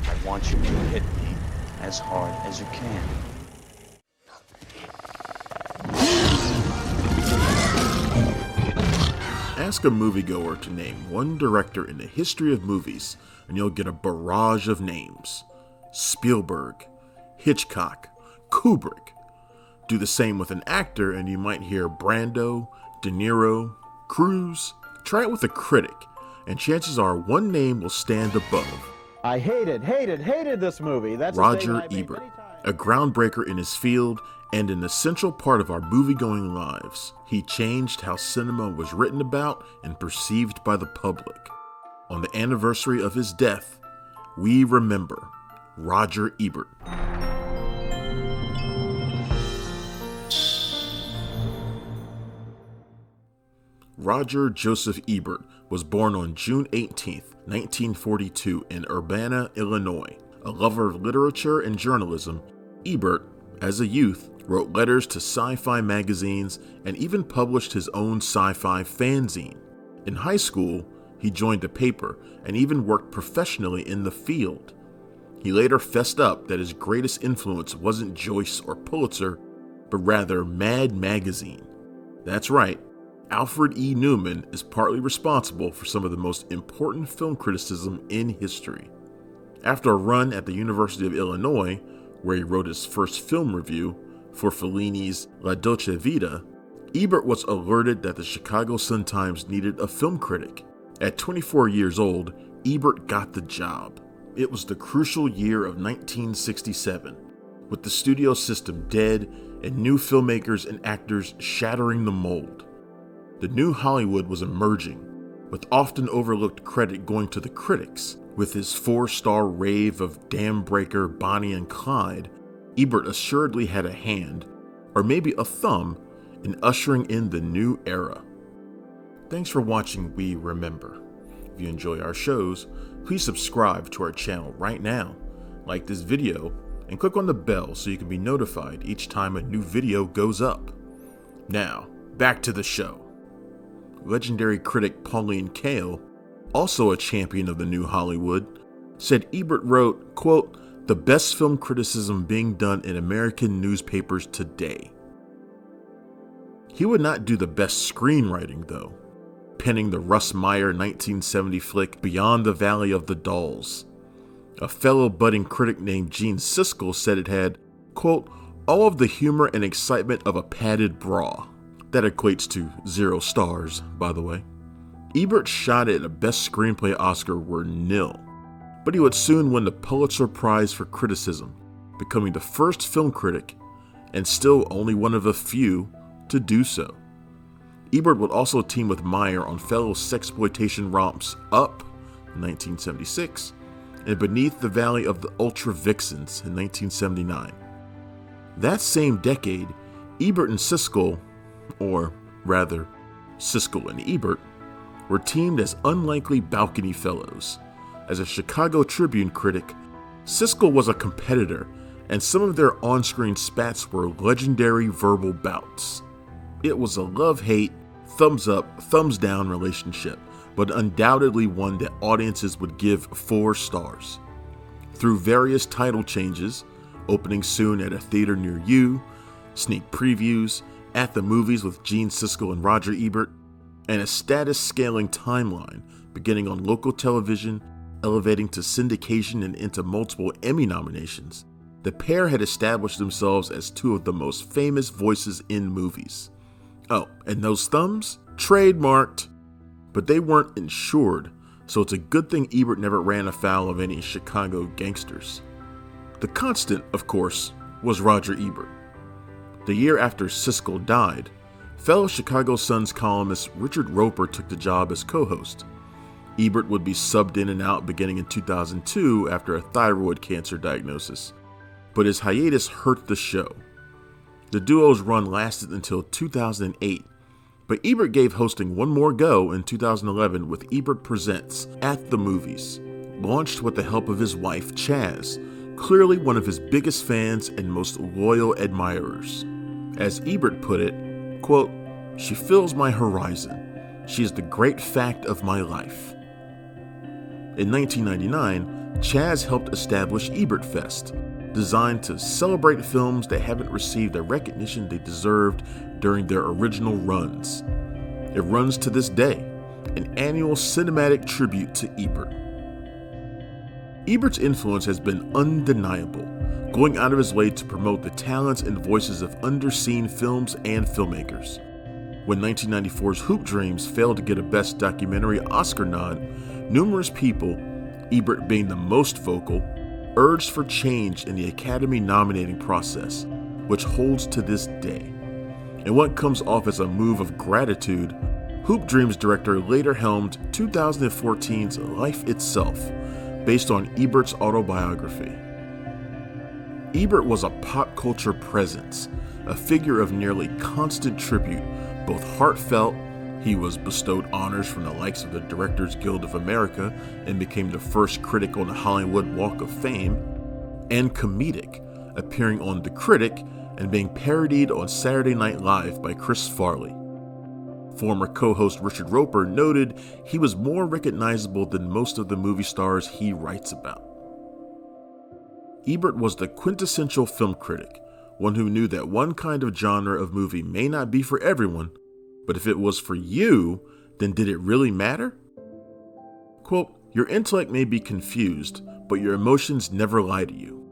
I want you to hit me as hard as you can. Ask a moviegoer to name one director in the history of movies, and you'll get a barrage of names. Spielberg, Hitchcock, Kubrick. Do the same with an actor, and you might hear Brando, De Niro, Cruise. Try it with a critic, and chances are one name will stand above. I hated this movie. That's Roger Ebert, a groundbreaker in his field and an essential part of our movie-going lives. He changed how cinema was written about and perceived by the public. On the anniversary of his death, we remember Roger Ebert. Roger Joseph Ebert was born on June 18, 1942 in Urbana, Illinois. A lover of literature and journalism, Ebert, as a youth, wrote letters to sci-fi magazines and even published his own sci-fi fanzine. In high school, he joined a paper and even worked professionally in the field. He later fessed up that his greatest influence wasn't Joyce or Pulitzer, but rather Mad Magazine. That's right, Alfred E. Neuman is partly responsible for some of the most important film criticism in history. After a run at the University of Illinois, where he wrote his first film review for Fellini's La Dolce Vita, Ebert was alerted that the Chicago Sun-Times needed a film critic. At 24 years old, Ebert got the job. It was the crucial year of 1967, with the studio system dead and new filmmakers and actors shattering the mold. The new Hollywood was emerging, with often overlooked credit going to the critics. With his 4-star rave of Dam Breaker, Bonnie and Clyde, Ebert assuredly had a hand, or maybe a thumb, in ushering in the new era. Thanks for watching We Remember. If you enjoy our shows, please subscribe to our channel right now, like this video, and click on the bell so you can be notified each time a new video goes up. Now, back to the show. Legendary critic Pauline Kael, also a champion of the new Hollywood, said Ebert wrote, quote, "the best film criticism being done in American newspapers today." He would not do the best screenwriting, though, penning the Russ Meyer 1970 flick Beyond the Valley of the Dolls. A fellow budding critic named Gene Siskel said it had, quote, "all of the humor and excitement of a padded bra." That equates to 0 stars, by the way. Ebert's shot at a Best Screenplay Oscar were nil, but he would soon win the Pulitzer Prize for Criticism, becoming the first film critic, and still only one of a few, to do so. Ebert would also team with Meyer on fellow sexploitation romps Up in 1976 and Beneath the Valley of the Ultra Vixens in 1979. That same decade, Ebert and Siskel, or rather, Siskel and Ebert, were teamed as unlikely balcony fellows. As a Chicago Tribune critic, Siskel was a competitor, and some of their on-screen spats were legendary verbal bouts. It was a love-hate, thumbs-up, thumbs-down relationship, but undoubtedly one that audiences would give 4 stars. Through various title changes, opening soon at a theater near you, sneak previews, at the movies with Gene Siskel and Roger Ebert, and a status-scaling timeline beginning on local television, elevating to syndication and into multiple Emmy nominations, the pair had established themselves as 2 of the most famous voices in movies. Oh, and those thumbs? Trademarked. But they weren't insured, so it's a good thing Ebert never ran afoul of any Chicago gangsters. The constant, of course, was Roger Ebert. The year after Siskel died, fellow Chicago Sun's columnist Richard Roper took the job as co-host. Ebert would be subbed in and out beginning in 2002 after a thyroid cancer diagnosis, but his hiatus hurt the show. The duo's run lasted until 2008, but Ebert gave hosting one more go in 2011 with Ebert Presents At the Movies, launched with the help of his wife Chaz, clearly one of his biggest fans and most loyal admirers. As Ebert put it, quote, "she fills my horizon. She is the great fact of my life." In 1999, Chaz helped establish Ebert Fest, designed to celebrate films that haven't received the recognition they deserved during their original runs. It runs to this day, an annual cinematic tribute to Ebert. Ebert's influence has been undeniable, going out of his way to promote the talents and voices of underseen films and filmmakers. When 1994's Hoop Dreams failed to get a Best Documentary Oscar nod, numerous people, Ebert being the most vocal, urged for change in the Academy nominating process, which holds to this day. In what comes off as a move of gratitude, Hoop Dreams director later helmed 2014's Life Itself, based on Ebert's autobiography. Ebert was a pop culture presence, a figure of nearly constant tribute, both heartfelt. He was bestowed honors from the likes of the Directors Guild of America and became the first critic on the Hollywood Walk of Fame, and comedic, appearing on The Critic and being parodied on Saturday Night Live by Chris Farley. Former co-host Richard Roper noted he was more recognizable than most of the movie stars he writes about. Ebert was the quintessential film critic, one who knew that one kind of genre of movie may not be for everyone, but if it was for you, then did it really matter? Quote, "Your intellect may be confused, but your emotions never lie to you."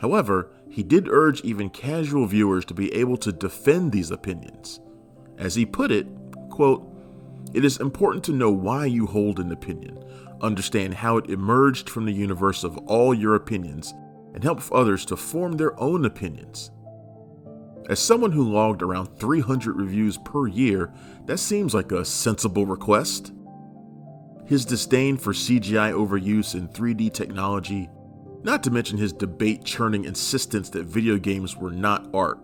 However, he did urge even casual viewers to be able to defend these opinions. As he put it, quote, "It is important to know why you hold an opinion, understand how it emerged from the universe of all your opinions, and help others to form their own opinions." As someone who logged around 300 reviews per year, that seems like a sensible request. His disdain for CGI overuse in 3D technology, not to mention his debate-churning insistence that video games were not art,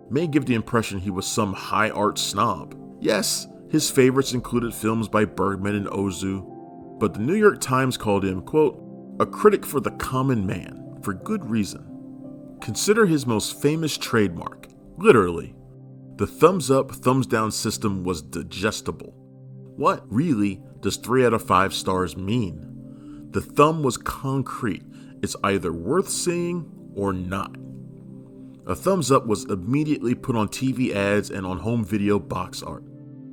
may give the impression he was some high art snob. Yes, his favorites included films by Bergman and Ozu, but the New York Times called him, quote, "a critic for the common man," for good reason. Consider his most famous trademark, literally. The thumbs up, thumbs down system was digestible. What, really, does 3 out of 5 stars mean? The thumb was concrete. It's either worth seeing or not. A thumbs up was immediately put on TV ads and on home video box art.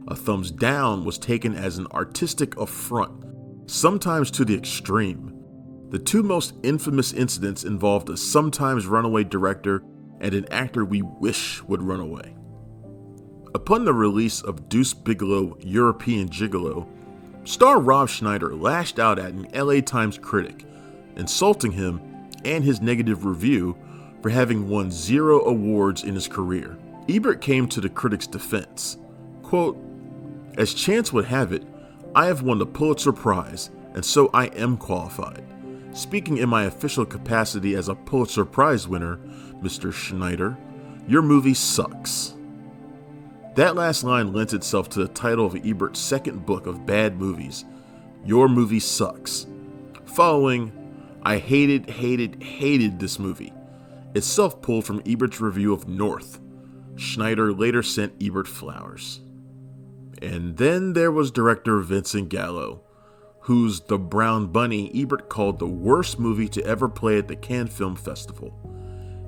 A thumbs down was taken as an artistic affront, sometimes to the extreme. The two most infamous incidents involved a sometimes runaway director and an actor we wish would run away. Upon the release of Deuce Bigalow, European Gigolo, star Rob Schneider lashed out at an LA Times critic, insulting him and his negative review for having won 0 awards in his career. Ebert came to the critic's defense. Quote, "As chance would have it, I have won the Pulitzer Prize, and so I am qualified. Speaking in my official capacity as a Pulitzer Prize winner, Mr. Schneider, your movie sucks." That last line lent itself to the title of Ebert's second book of bad movies, Your Movie Sucks, following, "I hated this movie," itself pulled from Ebert's review of North. Schneider later sent Ebert flowers. And then there was director Vincent Gallo, whose The Brown Bunny Ebert called the worst movie to ever play at the Cannes Film Festival.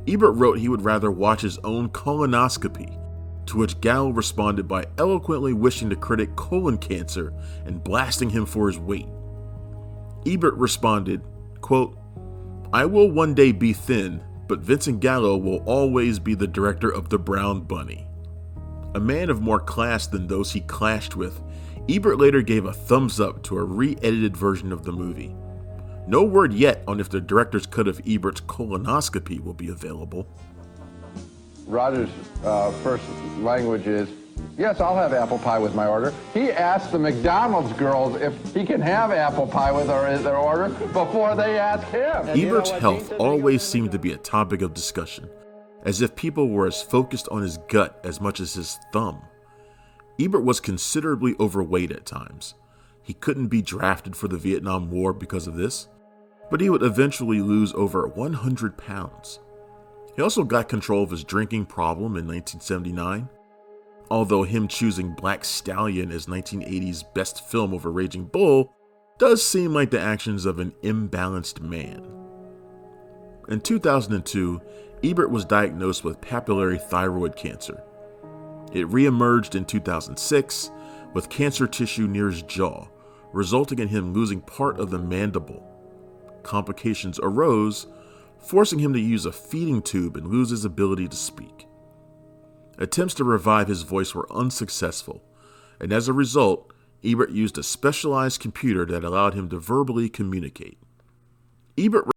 Ebert wrote he would rather watch his own colonoscopy, to which Gallo responded by eloquently wishing the critic colon cancer and blasting him for his weight. Ebert responded, quote, "I will one day be thin, but Vincent Gallo will always be the director of The Brown Bunny." A man of more class than those he clashed with, Ebert later gave a thumbs up to a re-edited version of the movie. No word yet on if the director's cut of Ebert's colonoscopy will be available. Roger's first language is, "Yes, I'll have apple pie with my order." He asked the McDonald's girls if he can have apple pie with their order before they ask him. Ebert's health always seemed to be a topic of discussion, as if people were as focused on his gut as much as his thumb. Ebert was considerably overweight at times. He couldn't be drafted for the Vietnam War because of this, but he would eventually lose over 100 pounds. He also got control of his drinking problem in 1979, although him choosing Black Stallion as 1980's best film over Raging Bull does seem like the actions of an imbalanced man. In 2002, Ebert was diagnosed with papillary thyroid cancer. It reemerged in 2006 with cancer tissue near his jaw, resulting in him losing part of the mandible. Complications arose, forcing him to use a feeding tube and lose his ability to speak. Attempts to revive his voice were unsuccessful, and as a result, Ebert used a specialized computer that allowed him to verbally communicate. Ebert